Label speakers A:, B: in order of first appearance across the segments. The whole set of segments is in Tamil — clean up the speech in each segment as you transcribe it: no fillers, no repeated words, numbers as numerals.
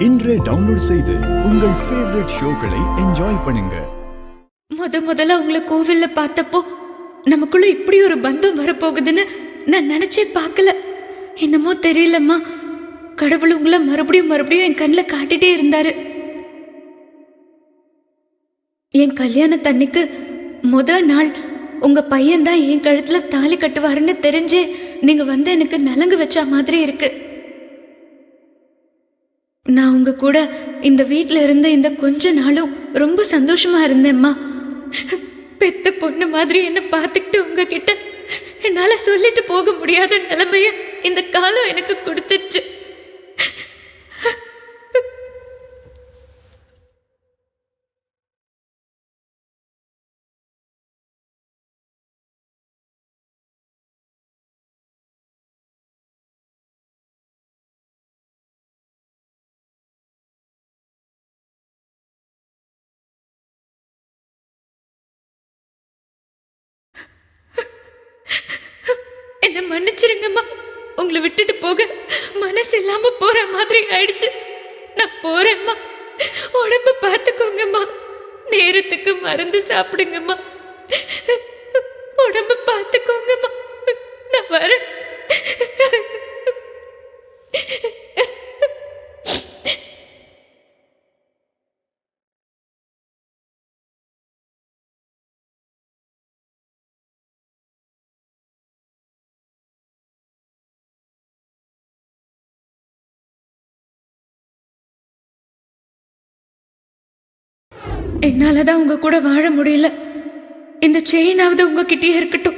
A: இன்றே டவுன்லோட் செய்து உங்கள் ஃபேவரட் ஷோக்களை என்ஜாய் பண்ணுங்க.
B: முதல்ல உங்களை கோவில்ல பார்த்தப்போ நமக்குள்ள இப்படி ஒரு பந்தம் வரப்போகுதுன்னு நான் நினைச்சே பார்க்கல. என்னமோ தெரியலம்மா, கடவுள் உங்களை மறுபடியும் என் கண்ணில் காட்டிட்டே இருந்தாரு. என் கல்யாணத்தன்னைக்கு நாள் உங்க பையன்தான் என் கழுத்துல தாலி கட்டுவாருன்னு தெரிஞ்சே நீங்க வந்து எனக்கு நலங்கு வச்ச மாதிரி இருக்கு. நான் உங்க கூட இந்த வீட்டில் இருந்த இந்த கொஞ்ச நாளும் ரொம்ப சந்தோஷமா இருந்தேம்மா. பெத்த பொண்ணு மாதிரி என்ன பார்த்துக்கிட்டு உங்ககிட்ட என்னால சொல்லிட்டு போக முடியாத நிலைமைய இந்த காலம் எனக்கு கொடுத்துருச்சு. என்ன மன்னிச்சிருங்கம்மா, உங்களை விட்டுட்டு போக மனசு இல்லாம போற மாதிரி ஆயிடுச்சு. நான் போறேம்மா, உடம்ப பார்த்துக்கோங்கம்மா, நேரத்துக்கு மருந்து சாப்பிடுங்கம்மா, உடம்ப பார்த்துக்கோங்கம்மா, நான் வரேன். என்னாலதான் உங்க கூட வாழ முடியல. இந்த செயினாவது உங்ககிட்டயே இருக்கட்டும்.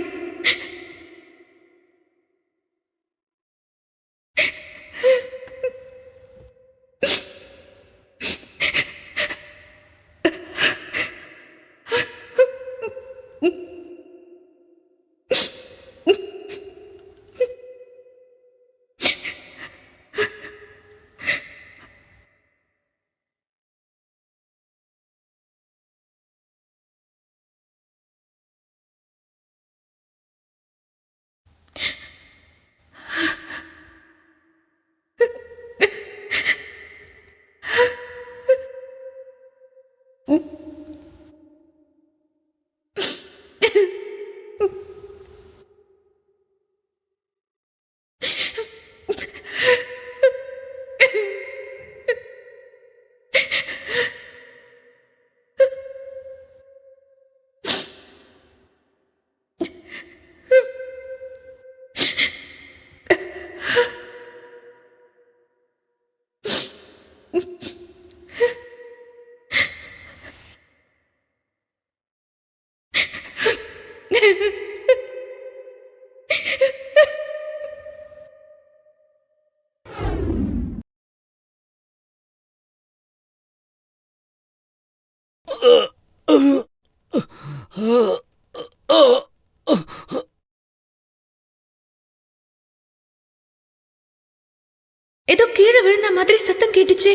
B: ஏதோ கீழே விழுந்த மாதிரி சத்தம் கேட்டுச்சு.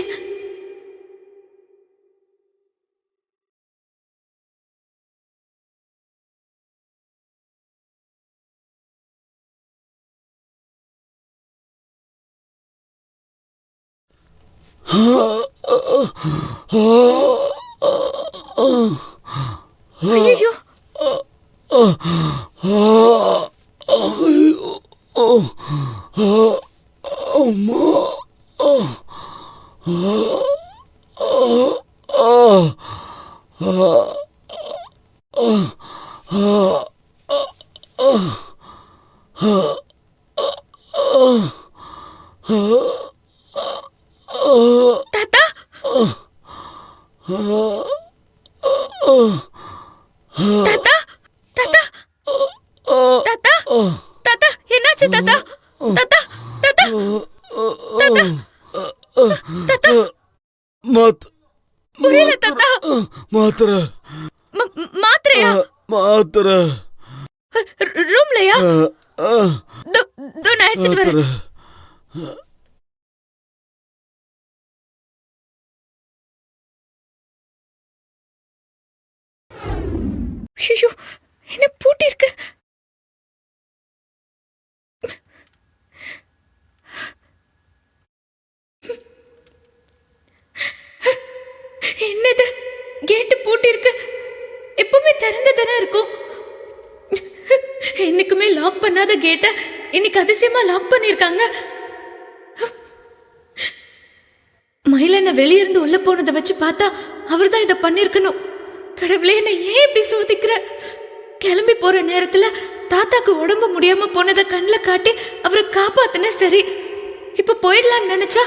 B: ஐயோ, தாத்தா, தாத்தா, தாத்தா, தாத்தா, தாத்தா, என்னாச்சு தாத்தா? தாத்தா, தாத்தா, தாத்தா, தாத்தா, புரியல தாத்தா. மாத்திரை, மாத்திரையா? மாத்திரை ரூம்லயா? நான் எடுத்துட்டு வரேன். என்ன பூட்டி இருக்கு? என்னது, கேட்டு பூட்டி இருக்கு? எப்பவுமே திறந்துதானே இருக்கும். என்னைக்குமே லாக் பண்ணாத கேட்ட இன்னைக்கு அதிசயமா லாக் பண்ணிருக்காங்க. மயிலண்ண வெளியிருந்து உள்ள போனதை வச்சு பார்த்தா அவர் தான் இதை பண்ணிருக்கணும். கடவுளே, என்ன ஏன் இப்படி சோதிக்கிற? கிளம்பி போற நேரத்துல தாத்தாக்கு உடம்பு முடியாம போனதை கண்ணில் காட்டி அவரை காப்பாத்தின. சரி, இப்ப போயிடலான்னு நினைச்சா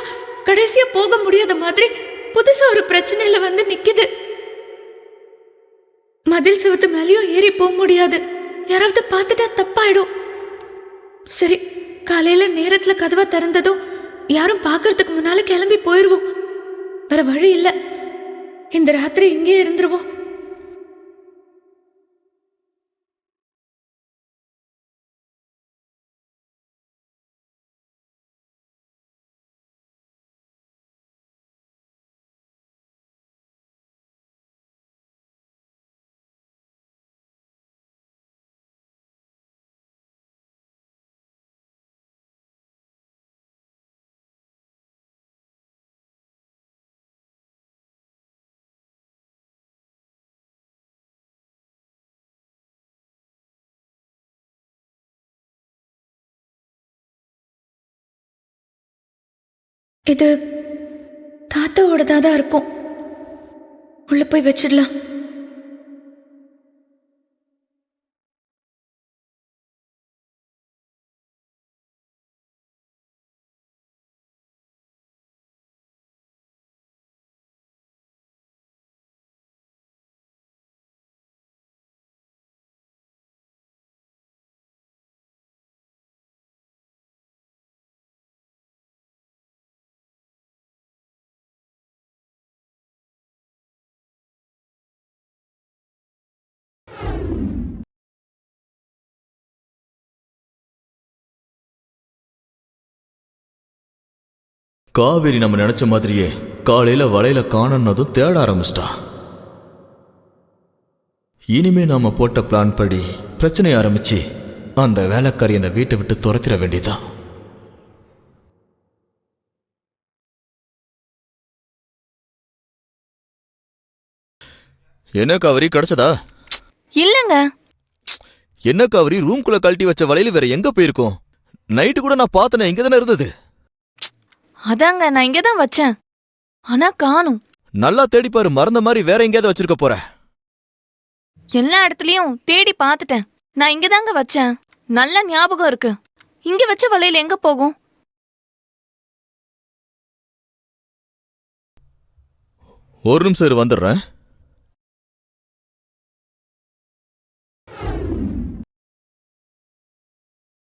B: கடைசியா போக முடியாத மாதிரி புதுசா ஒரு பிரச்சனையில வந்து நிக்குது. மதில் சுவத்து மேலேயும் ஏறி போக முடியாது. யாராவது பார்த்துட்டா தப்பாயிடும். சரி, காலையில நேரத்துல கதவை திறந்ததும் யாரும் பார்க்கறதுக்கு முன்னால கிளம்பி போயிருவோம். வேற வழி இல்ல. இந்த ராத்திரி இங்கே இருந்துருவோம். இது தாத்தாவோடதா தான் இருக்கும். உள்ள போய் வச்சிடலாம்.
C: காவேரி நம்ம நினைச்ச மாதிரியே காலையில வலையில காணனதும் தேட ஆரம்பிச்சிட்டா. இனிமே நாம போட்ட பிளான் படி பிரச்சனை ஆரம்பிச்சு அந்த வேலைக்காரி அந்த வீட்டை விட்டு துரத்திட வேண்டியதான். என்ன காவிரி, கிடைச்சதா?
D: இல்லங்க.
C: என்ன காவிரி, ரூம்குள்ள கழட்டி வச்ச வலையில வேற எங்க போயிருக்கோம்? நைட்டு கூட நான் பார்த்தனே, இங்க தானே இருந்தது.
D: அதாங்க, நான் இங்கதான் வச்சேன். ஆனா காணும்.
C: நல்லா தேடிப்பாரு, மறந்த மாதிரி வேற எங்கேயாவது வச்சிருக்க போற.
D: எல்லா இடத்துலயும் தேடி பார்த்துட்டேன். நான் இங்கதாங்க வச்சேன். நல்ல ஞாபகம் இருக்கு. இங்க வச்ச வலையில எங்க போகும்?
C: ஒரு நிமிஷம் வந்துடுறேன்.